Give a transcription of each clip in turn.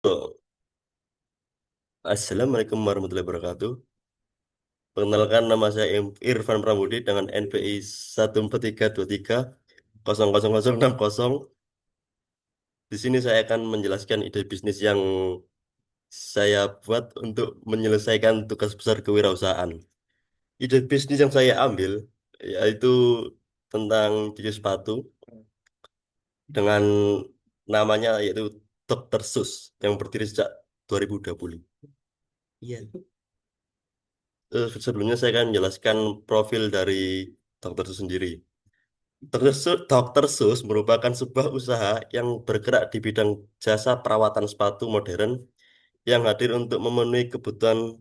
Oh, Assalamualaikum warahmatullahi wabarakatuh. Perkenalkan nama saya Irfan Pramudi dengan NPI 143230060. Di sini saya akan menjelaskan ide bisnis yang saya buat untuk menyelesaikan tugas besar kewirausahaan. Ide bisnis yang saya ambil yaitu tentang cuci sepatu dengan namanya yaitu Dr. Sus yang berdiri sejak 2020. Iya. Sebelumnya saya akan menjelaskan profil dari dokter itu sendiri. Dokter Sus merupakan sebuah usaha yang bergerak di bidang jasa perawatan sepatu modern yang hadir untuk memenuhi kebutuhan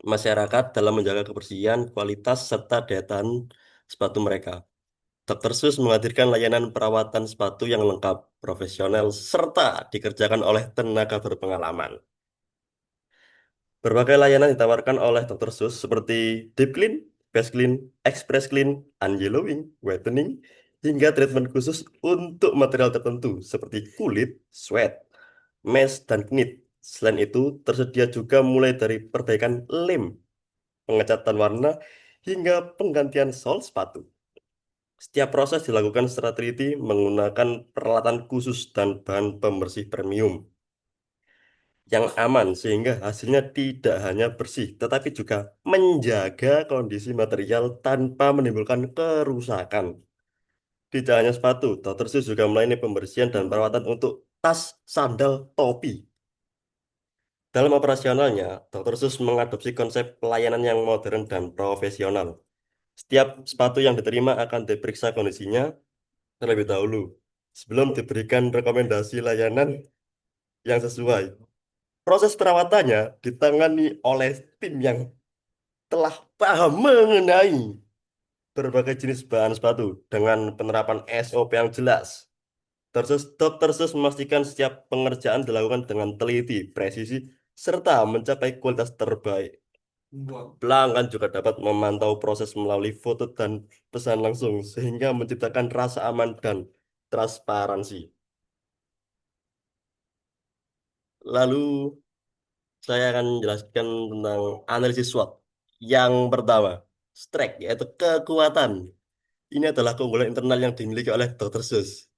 masyarakat dalam menjaga kebersihan, kualitas, serta daya tahan sepatu mereka. Dokter Sus menghadirkan layanan perawatan sepatu yang lengkap, profesional, serta dikerjakan oleh tenaga berpengalaman. Berbagai layanan ditawarkan oleh Dr. Sus seperti deep clean, fast clean, express clean, anti-yellowing, whitening, hingga treatment khusus untuk material tertentu seperti kulit, sweat, mesh, dan knit. Selain itu, tersedia juga mulai dari perbaikan lem, pengecatan warna, hingga penggantian sol sepatu. Setiap proses dilakukan secara teliti menggunakan peralatan khusus dan bahan pembersih premium yang aman sehingga hasilnya tidak hanya bersih tetapi juga menjaga kondisi material tanpa menimbulkan kerusakan. Tidak hanya sepatu, Dr. Sus juga melayani pembersihan dan perawatan untuk tas, sandal, topi. Dalam operasionalnya, Dr. Sus mengadopsi konsep pelayanan yang modern dan profesional. Setiap sepatu yang diterima akan diperiksa kondisinya terlebih dahulu sebelum diberikan rekomendasi layanan yang sesuai. Proses perawatannya ditangani oleh tim yang telah paham mengenai berbagai jenis bahan sepatu dengan penerapan SOP yang jelas. Dokter Sus memastikan setiap pengerjaan dilakukan dengan teliti, presisi, serta mencapai kualitas terbaik. Pelanggan juga dapat memantau proses melalui foto dan pesan langsung sehingga menciptakan rasa aman dan transparansi. Lalu saya akan menjelaskan tentang analisis SWOT. Yang pertama, strength, yaitu kekuatan. Ini adalah keunggulan internal yang dimiliki oleh Dr. Seuss.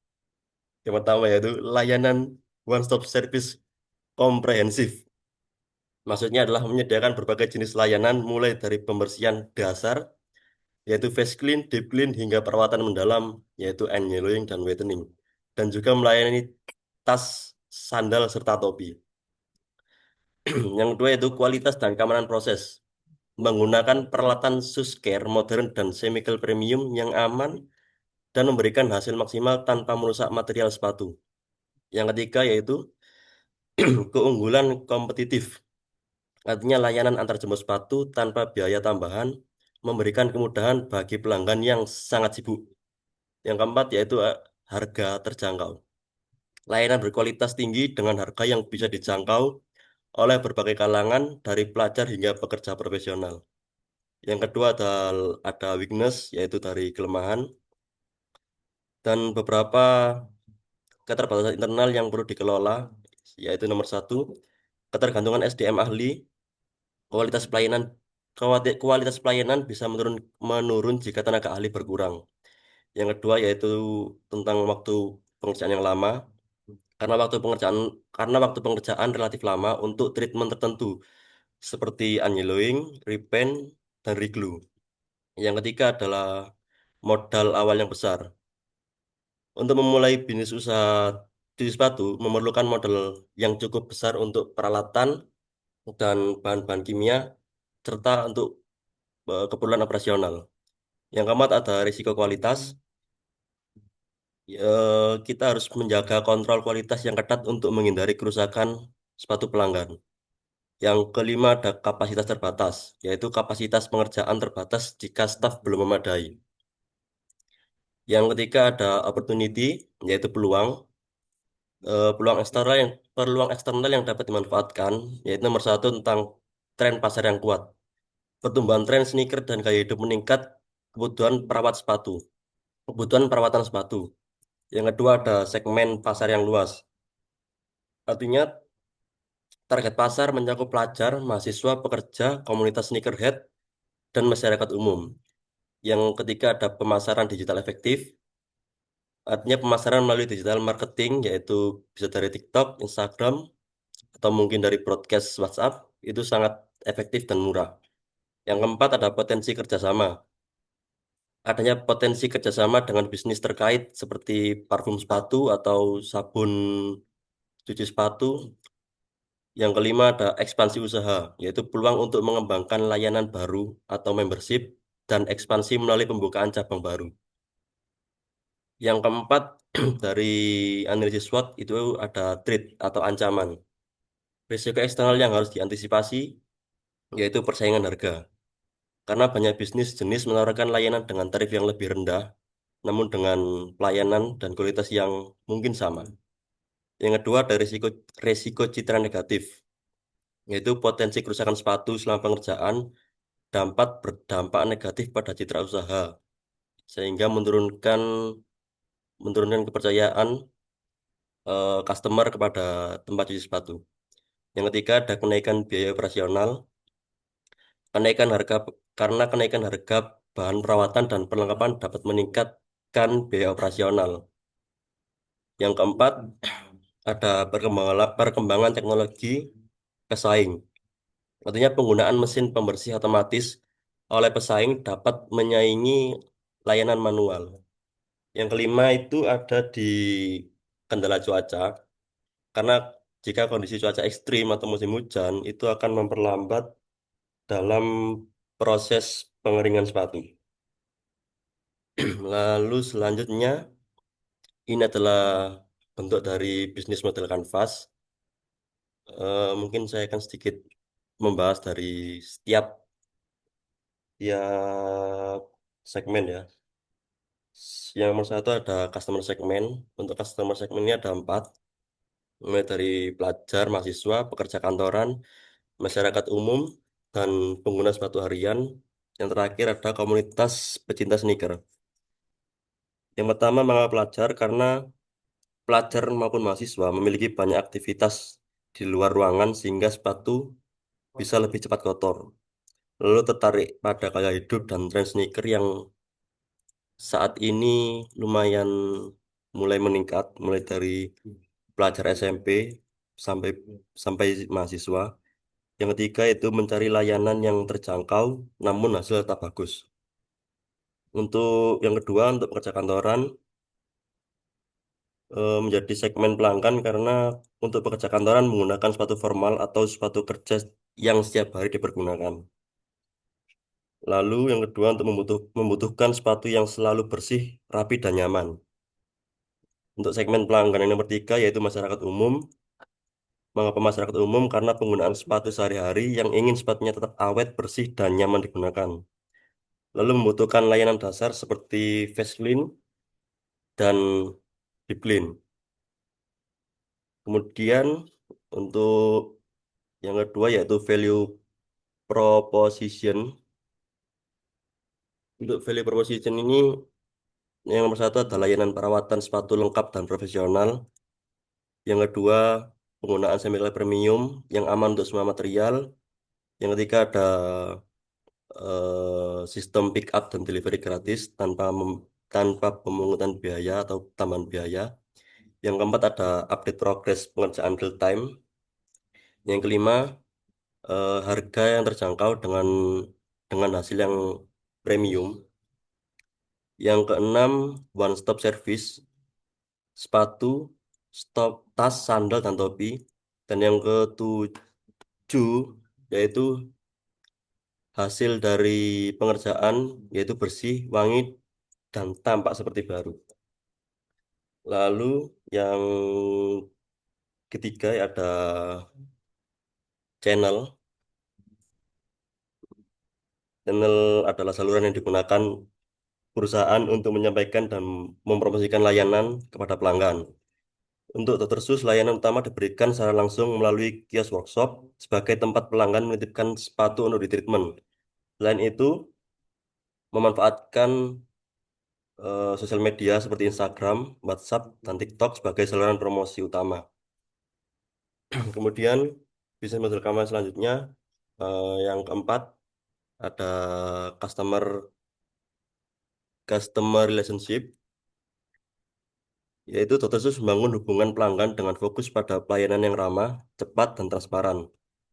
Yang pertama yaitu layanan one stop service komprehensif. Maksudnya adalah menyediakan berbagai jenis layanan mulai dari pembersihan dasar yaitu face clean, deep clean hingga perawatan mendalam yaitu annealing dan whitening. Dan juga melayani tas, sandal serta topi. Yang kedua yaitu kualitas dan keamanan proses. Menggunakan peralatan SUSCARE modern dan chemical premium yang aman dan memberikan hasil maksimal tanpa merusak material sepatu. Yang ketiga yaitu keunggulan kompetitif, artinya layanan antar jemput sepatu tanpa biaya tambahan, memberikan kemudahan bagi pelanggan yang sangat sibuk. Yang keempat yaitu harga terjangkau. Layanan berkualitas tinggi dengan harga yang bisa dijangkau oleh berbagai kalangan dari pelajar hingga pekerja profesional. Yang kedua ada weakness, yaitu dari kelemahan, dan beberapa keterbatasan internal yang perlu dikelola, yaitu nomor satu, ketergantungan SDM ahli, kualitas pelayanan, kualitas pelayanan bisa menurun jika tenaga ahli berkurang. Yang kedua yaitu tentang waktu pengerjaan yang lama, karena waktu pengerjaan relatif lama untuk treatment tertentu seperti annealing, repaint, dan reglue. Yang ketiga adalah modal awal yang besar. Untuk memulai bisnis usaha di sepatu memerlukan modal yang cukup besar untuk peralatan dan bahan-bahan kimia serta untuk keperluan operasional. Yang keempat ada risiko kualitas. Kita harus menjaga kontrol kualitas yang ketat untuk menghindari kerusakan sepatu pelanggan. Yang kelima ada kapasitas terbatas, yaitu kapasitas pengerjaan terbatas jika staf belum memadai. Yang ketiga ada opportunity, yaitu peluang. Peluang eksternal yang dapat dimanfaatkan, yaitu nomor satu tentang tren pasar yang kuat. Pertumbuhan tren sneaker dan gaya hidup meningkat, kebutuhan perawat sepatu, kebutuhan perawatan sepatu. Yang kedua ada segmen pasar yang luas. Artinya Target pasar mencakup pelajar, mahasiswa, pekerja, komunitas sneakerhead, dan masyarakat umum. Yang ketiga ada pemasaran digital efektif, artinya pemasaran melalui digital marketing, yaitu bisa dari TikTok, Instagram, atau mungkin dari broadcast WhatsApp, itu sangat efektif dan murah. Yang keempat ada potensi kerjasama. Adanya potensi kerjasama dengan bisnis terkait seperti parfum sepatu atau sabun cuci sepatu. Yang kelima ada ekspansi usaha, yaitu peluang untuk mengembangkan layanan baru atau membership dan ekspansi melalui pembukaan cabang baru. Yang keempat dari analisis SWOT itu ada threat atau ancaman. Risiko eksternal yang harus diantisipasi yaitu persaingan harga. Karena banyak bisnis jenis menawarkan layanan dengan tarif yang lebih rendah, namun dengan pelayanan dan kualitas yang mungkin sama. Yang kedua ada risiko citra negatif, yaitu potensi kerusakan sepatu selama pengerjaan dapat berdampak negatif pada citra usaha, sehingga menurunkan kepercayaan customer kepada tempat cuci sepatu. Yang ketiga ada kenaikan biaya operasional, kenaikan harga karena kenaikan harga bahan perawatan dan perlengkapan dapat meningkatkan biaya operasional. Yang keempat ada perkembangan teknologi pesaing. Artinya penggunaan mesin pembersih otomatis oleh pesaing dapat menyaingi layanan manual. Yang kelima itu ada di kendala cuaca, karena jika kondisi cuaca ekstrim atau musim hujan, itu akan memperlambat dalam proses pengeringan sepatu. Lalu selanjutnya, ini adalah bentuk dari bisnis model kanvas. Mungkin saya akan sedikit membahas dari setiap tiap segmen ya. Yang nomor satu ada customer segment. Untuk customer segment ini ada empat, mulai dari pelajar, mahasiswa, pekerja kantoran, masyarakat umum, dan pengguna sepatu harian. Yang terakhir ada komunitas pecinta sneaker. Yang pertama mengapa pelajar? Karena pelajar maupun mahasiswa memiliki banyak aktivitas di luar ruangan sehingga sepatu bisa lebih cepat kotor. Lalu tertarik pada gaya hidup dan tren sneaker yang saat ini lumayan mulai meningkat, mulai dari pelajar SMP sampai sampai mahasiswa. Yang ketiga itu mencari layanan yang terjangkau namun hasil tetap bagus. Untuk yang kedua, untuk pekerja kantoran menjadi segmen pelanggan karena untuk pekerja kantoran menggunakan sepatu formal atau sepatu kerja yang setiap hari dipergunakan. Lalu yang kedua untuk membutuhkan sepatu yang selalu bersih, rapi, dan nyaman. Untuk segmen pelanggan yang nomor tiga yaitu masyarakat umum. Mengapa masyarakat umum? Karena penggunaan sepatu sehari-hari yang ingin sepatunya tetap awet, bersih, dan nyaman digunakan. Lalu membutuhkan layanan dasar seperti fast clean dan deep clean. Kemudian untuk yang kedua yaitu value proposition. Untuk value proposition ini yang nomor satu adalah layanan perawatan sepatu lengkap dan profesional. Yang kedua penggunaan semi premium yang aman untuk semua material. Yang ketiga ada sistem pick up dan delivery gratis tanpa pemungutan biaya atau tambahan biaya. Yang keempat ada update progress pengerjaan real time. Yang kelima harga yang terjangkau dengan hasil yang premium. Yang keenam one stop service, sepatu, stok, tas, sandal, dan topi. Dan yang ketujuh yaitu hasil dari pengerjaan yaitu bersih, wangi, dan tampak seperti baru. Lalu yang ketiga ada channel. Channel adalah saluran yang digunakan perusahaan untuk menyampaikan dan mempromosikan layanan kepada pelanggan. Untuk Dr. Sus, layanan utama diberikan secara langsung melalui kios workshop sebagai tempat pelanggan menitipkan sepatu untuk ditreatment. Selain itu, memanfaatkan sosial media seperti Instagram, WhatsApp, dan TikTok sebagai saluran promosi utama. Kemudian Bisnis model kami selanjutnya, yang keempat ada customer customer relationship, yaitu Dr. Sus membangun hubungan pelanggan dengan fokus pada pelayanan yang ramah, cepat, dan transparan.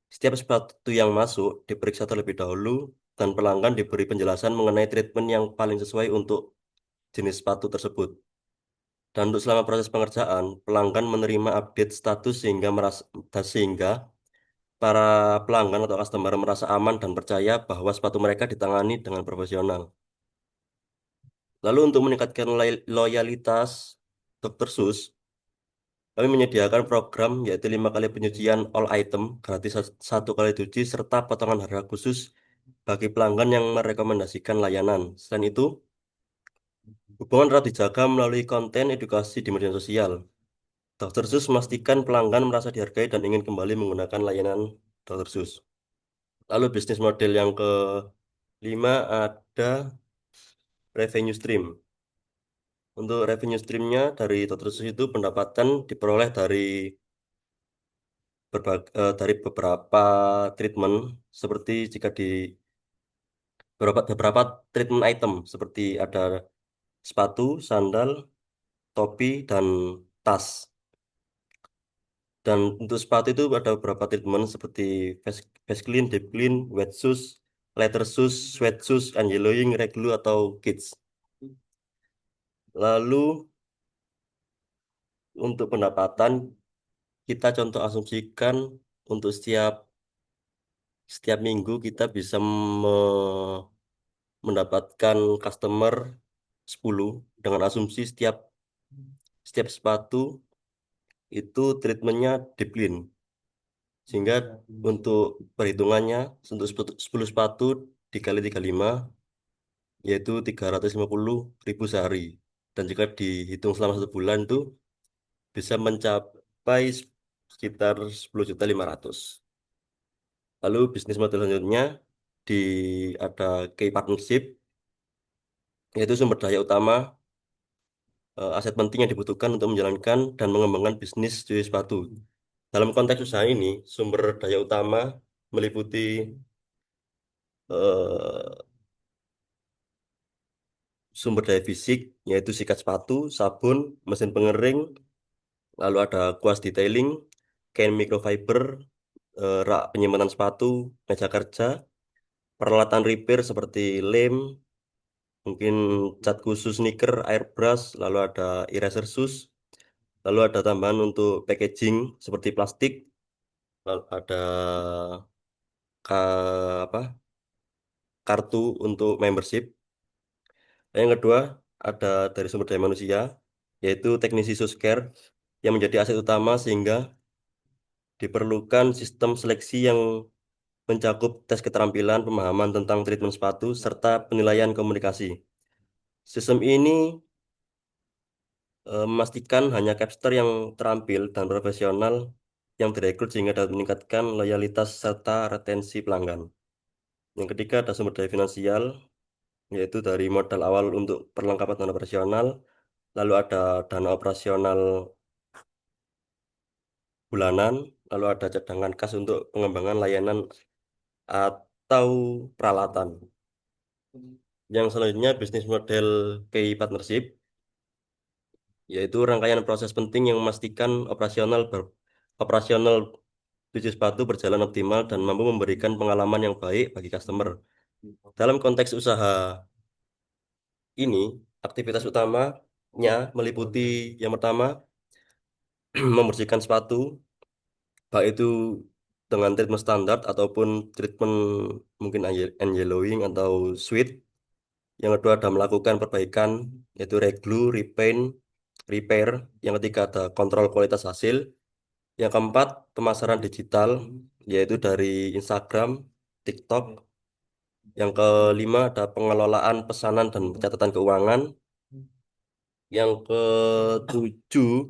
Setiap sepatu yang masuk diperiksa terlebih dahulu dan pelanggan diberi penjelasan mengenai treatment yang paling sesuai untuk jenis sepatu tersebut. Dan untuk selama proses pengerjaan, pelanggan menerima update status sehingga para pelanggan atau customer merasa aman dan percaya bahwa sepatu mereka ditangani dengan profesional. Lalu untuk meningkatkan loyalitas Dr. Sus, kami menyediakan program yaitu 5 kali penyucian all item, gratis 1 kali cuci, serta potongan harga khusus bagi pelanggan yang merekomendasikan layanan. Selain itu, hubungan erat dijaga melalui konten edukasi di media sosial. Dr. Sus memastikan pelanggan merasa dihargai dan ingin kembali menggunakan layanan Dr. Sus. Lalu bisnis model yang kelima ada revenue stream. Untuk revenue streamnya dari Dr. Sus itu pendapatan diperoleh dari beberapa treatment seperti jika di beberapa treatment item seperti ada sepatu, sandal, topi, dan tas. Dan untuk sepatu itu ada beberapa treatment seperti face clean, deep clean, wet shoes, leather shoes, sweat shoes, anti-yellowing, glue atau kids. Lalu untuk pendapatan kita contoh asumsikan untuk setiap setiap minggu kita bisa mendapatkan customer 10 dengan asumsi setiap setiap sepatu itu treatmentnya deep clean. Sehingga untuk perhitungannya untuk 10 sepatu dikali 35 yaitu 350.000 sehari. Dan jika dihitung selama 1 bulan itu bisa mencapai sekitar 10.500.000. Lalu bisnis model selanjutnya di ada key partnership, yaitu sumber daya utama, aset penting yang dibutuhkan untuk menjalankan dan mengembangkan bisnis cuci sepatu. Dalam konteks usaha ini, sumber daya utama meliputi eh, sumber daya fisik, yaitu sikat sepatu, sabun, mesin pengering, lalu ada kuas detailing, kain microfiber, rak penyimpanan sepatu, meja kerja, peralatan repair seperti lem, mungkin cat khusus sneaker, airbrush, lalu ada eraser sus, lalu ada tambahan untuk packaging seperti plastik, lalu ada apa kartu untuk membership. Dan yang kedua ada dari sumber daya manusia, yaitu teknisi sus care yang menjadi aset utama sehingga diperlukan sistem seleksi yang mencakup tes keterampilan, pemahaman tentang treatment sepatu, serta penilaian komunikasi. Sistem ini memastikan hanya capster yang terampil dan profesional yang direkrut sehingga dapat meningkatkan loyalitas serta retensi pelanggan. Yang ketiga ada sumber daya finansial, yaitu dari modal awal untuk perlengkapan dana operasional, lalu ada dana operasional bulanan, lalu ada cadangan kas untuk pengembangan layanan atau peralatan. Yang selanjutnya bisnis model key partnership, yaitu rangkaian proses penting yang memastikan operasional cuci sepatu berjalan optimal dan mampu memberikan pengalaman yang baik bagi customer. Dalam konteks usaha ini, aktivitas utamanya meliputi yang pertama, membersihkan sepatu, baik itu dengan treatment standar ataupun treatment mungkin anti-yellowing atau sweet. Yang kedua ada melakukan perbaikan, yaitu reglue, repaint, repair. Yang ketiga ada kontrol kualitas hasil. Yang keempat, pemasaran digital, yaitu dari Instagram, TikTok. Yang kelima, ada pengelolaan pesanan dan pencatatan keuangan. Yang ketujuh,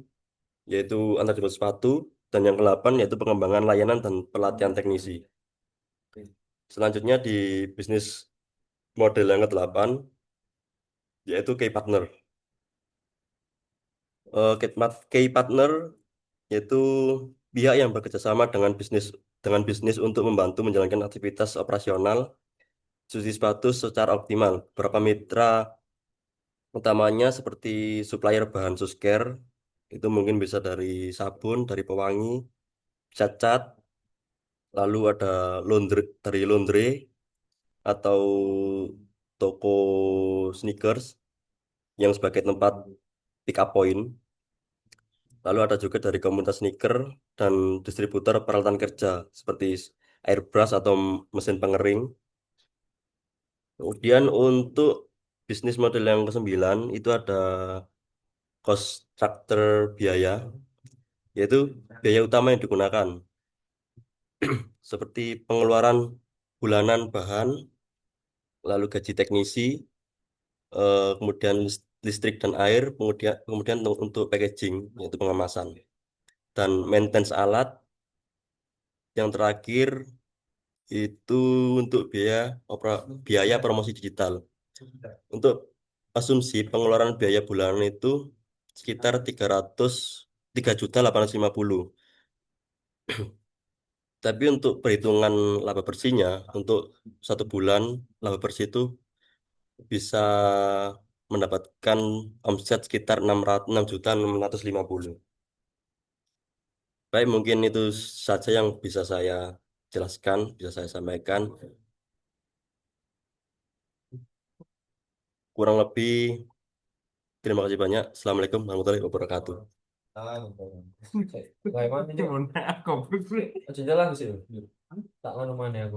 yaitu antar jemput sepatu. Dan yang kedelapan, yaitu pengembangan layanan dan pelatihan teknisi. Selanjutnya di bisnis model yang kedelapan, yaitu key partner. Key partner yaitu pihak yang bekerja sama dengan bisnis untuk membantu menjalankan aktivitas operasional cuci sepatu secara optimal. Beberapa mitra utamanya seperti supplier bahan susker, itu mungkin bisa dari sabun, dari pewangi, cat-cat, lalu ada laundry atau toko sneakers yang sebagai tempat pick up point. Lalu ada juga dari komunitas sneaker dan distributor peralatan kerja seperti airbrush atau mesin pengering. Kemudian untuk bisnis model yang kesembilan itu ada cost structure biaya, yaitu biaya utama yang digunakan seperti pengeluaran bulanan bahan, lalu gaji teknisi, kemudian listrik dan air, kemudian untuk packaging yaitu pengemasan dan maintenance alat. Yang terakhir itu untuk biaya promosi digital. Untuk asumsi pengeluaran biaya bulanan itu sekitar 3.850. Tapi untuk perhitungan laba bersihnya, untuk 1 bulan laba bersih itu bisa mendapatkan omset sekitar 6.650.000. Baik, mungkin itu saja yang bisa saya jelaskan, bisa saya sampaikan. Kurang lebih, terima kasih banyak. Assalamualaikum warahmatullahi wabarakatuh. Bagaimana ini? Mau naik aku, aja jalan sih. Tak mana mana aku.